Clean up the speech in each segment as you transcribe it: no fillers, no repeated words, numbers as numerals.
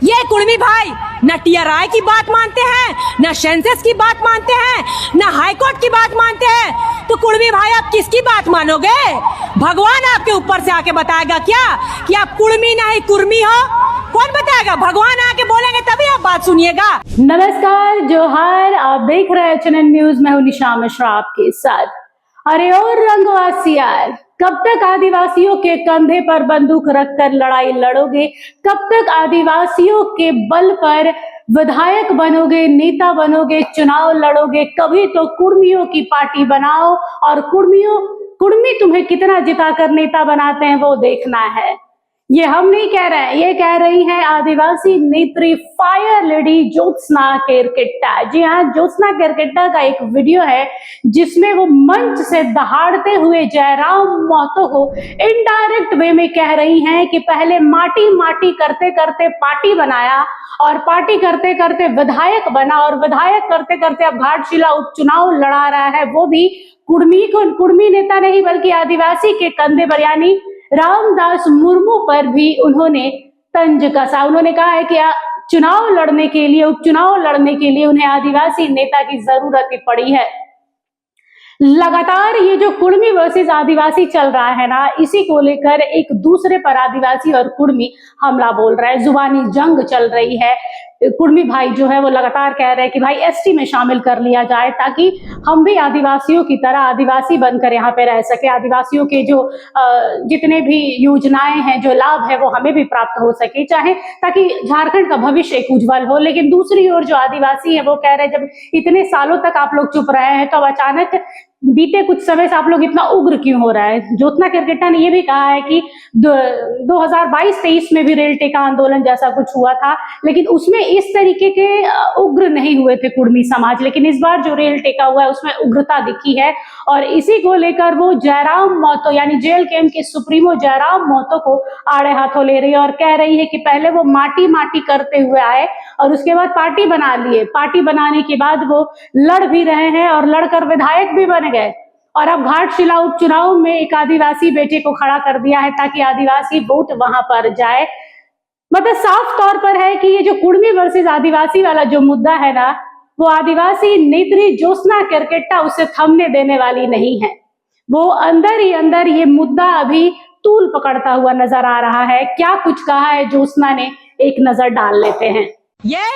ये कुर्मी भाई न टीआरआई की बात मानते हैं, न सेंसस की बात मानते हैं, न हाई कोर्ट की बात मानते हैं। तो कुर्मी भाई आप किसकी बात मानोगे? भगवान आपके ऊपर से आके बताएगा क्या कि आप कुर्मी नहीं कुर्मी हो? कौन बताएगा? भगवान आके बोलेंगे तभी आप बात सुनिएगा। नमस्कार, जोहार। आप देख रहे हैं चैनल न्यूज। मैं हूं निशा मिश्रा आपके साथ। अरे और रंगवासी यार, कब तक आदिवासियों के कंधे पर बंदूक रखकर लड़ाई लड़ोगे? कब तक आदिवासियों के बल पर विधायक बनोगे, नेता बनोगे, चुनाव लड़ोगे? कभी तो कुर्मियों की पार्टी बनाओ और कुर्मी तुम्हें कितना जिताकर नेता बनाते हैं वो देखना है। ये हम नहीं कह रहे हैं, ये कह रही है आदिवासी नेत्री फायर लेडी ज्योत्सना केरकेट्टा। जी हाँ, ज्योत्सना केरकेट्टा का एक वीडियो है जिसमें वो मंच से दहाड़ते हुए जयराम महतो को इनडायरेक्ट वे में कह रही हैं कि पहले माटी माटी करते करते पार्टी बनाया और पार्टी करते करते विधायक बना और विधायक करते करते अब घाटशिला उपचुनाव लड़ा रहा है, वो भी कुर्मी नेता नहीं बल्कि आदिवासी के कंधे पर, यानी रामदास मुर्मू पर भी उन्होंने तंज कसा। उन्होंने कहा है कि चुनाव लड़ने के लिए, उपचुनाव लड़ने के लिए उन्हें आदिवासी नेता की जरूरत पड़ी है। लगातार ये जो कुर्मी वर्सेस आदिवासी चल रहा है ना, इसी को लेकर एक दूसरे पर आदिवासी और कुर्मी हमला बोल रहा है, जुबानी जंग चल रही है। कुर्मी भाई जो है वो लगातार कह रहे हैं कि भाई एसटी में शामिल कर लिया जाए ताकि हम भी आदिवासियों की तरह आदिवासी बनकर यहाँ पे रह सके, आदिवासियों के जो जितने भी योजनाएं हैं, जो लाभ है वो हमें भी प्राप्त हो सके, चाहे ताकि झारखंड का भविष्य एक उज्जवल हो। लेकिन दूसरी ओर जो आदिवासी है वो कह रहे हैं जब इतने सालों तक आप लोग चुप रहे हैं तो अब अचानक बीते कुछ समय से आप लोग इतना उग्र क्यों हो रहा है। ज्योत्सना केरकेट्टा ने यह भी कहा है कि 2022-23 में भी रेल टेका आंदोलन जैसा कुछ हुआ था, लेकिन उसमें इस तरीके के उग्र नहीं हुए थे कुर्मी समाज, लेकिन इस बार जो रेल टेका हुआ है उसमें उग्रता दिखी है। और इसी को लेकर वो जयराम महतो यानी जेल कैंप के सुप्रीमो जयराम महतो को आड़े हाथों ले रही है और कह रही है कि पहले वो माटी माटी करते हुए आए और उसके बाद पार्टी बना लिए, पार्टी बनाने के बाद वो लड़ भी रहे हैं और लड़कर विधायक भी बन गए और अब घाटशिला उपचुनाव में एक आदिवासी बेटे को खड़ा कर दिया है ताकि आदिवासी वोट वहां पर जाए। मतलब साफ तौर पर है कि ये जो कुर्मी वर्सेस आदिवासी वाला जो मुद्दा है ना, वो आदिवासी नेत्री ज्योत्सना केरकेट्टा उसे थमने देने वाली नहीं है। वो अंदर ही अंदर ये मुद्दा अभी तूल पकड़ता हुआ नजर आ रहा है। क्या कुछ कहा है ज्योत्सना ने, एक नजर डाल लेते हैं। ये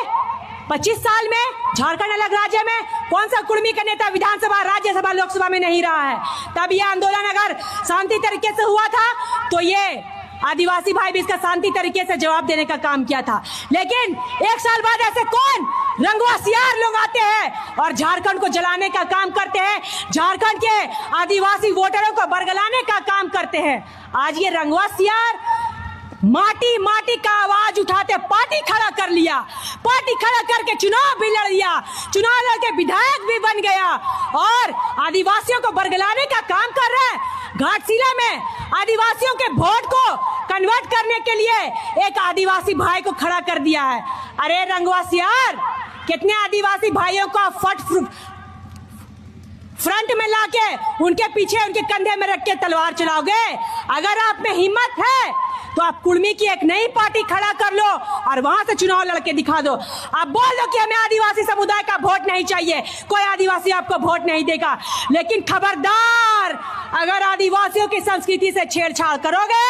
25 साल में झारखंड अलग राज्य में कौन सा कुर्मी का नेता विधानसभा, राज्यसभा, लोकसभा में नहीं रहा है? तब ये आंदोलन अगर शांति तरीके से हुआ था तो ये आदिवासी भाई भी इसका शांति तरीके से जवाब देने का काम किया था। लेकिन एक साल बाद ऐसे कौन रंगवासियार लोग आते हैं और झारखंड को जलाने का काम करते हैं, झारखंड के आदिवासी वोटरों को बरगलाने का काम करते हैं। आज ये रंगवासियार माटी माटी का आवाज उठाते पार्टी खड़ा कर लिया, पार्टी खड़ा करके चुनाव भी लड़ लिया, चुनाव लड़के विधायक भी बन गया और आदिवासियों को बरगलाने का काम कर रहा है। घाटशिला में आदिवासियों के वोट को कन्वर्ट करने के लिए एक आदिवासी भाई को खड़ा कर दिया है। अरे रंगवासियार, कितने आदिवासी भाइयों को फ्रंट में लाके उनके पीछे उनके कंधे में रख के तलवार चलाओगे? अगर आप में हिम्मत है तो आप कुर्मी की एक नई पार्टी खड़ा कर लो और वहां से चुनाव लड़के दिखा दो। आप बोल दो कि हमें आदिवासी समुदाय का वोट नहीं चाहिए, कोई आदिवासी आपको वोट नहीं देगा। लेकिन खबरदार, अगर आदिवासियों की संस्कृति से छेड़छाड़ करोगे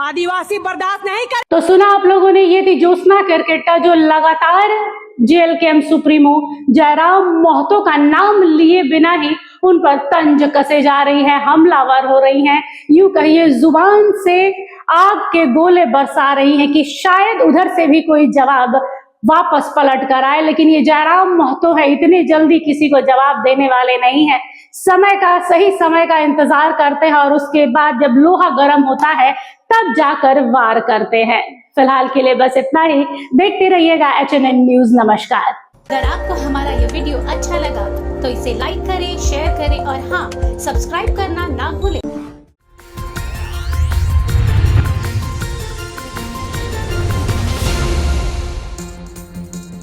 आदिवासी बर्दाश्त नहीं कर। तो सुना आप लोगों ने, ये थी ज्योत्सना केरकेट्टा जो लगातार जेल कैंप सुप्रीमो जयराम महतो का नाम लिए बिना ही उन पर तंज कसे जा रही है, हमलावर हो रही हैं, यूं कहिए जुबान से आग के गोले बरसा रही हैं कि शायद उधर से भी कोई जवाब वापस पलट कर आए। लेकिन ये जयराम महतो है, इतनी जल्दी किसी को जवाब देने वाले नहीं है। समय का, सही समय का इंतजार करते हैं और उसके बाद जब लोहा गर्म होता है तब जाकर वार करते हैं। फिलहाल के लिए बस इतना ही। देखते रहिएगा HNN न्यूज। नमस्कार। अगर आपको हमारा ये वीडियो अच्छा लगा तो इसे लाइक करें, शेयर करें और हाँ, सब्सक्राइब करना ना भूलें।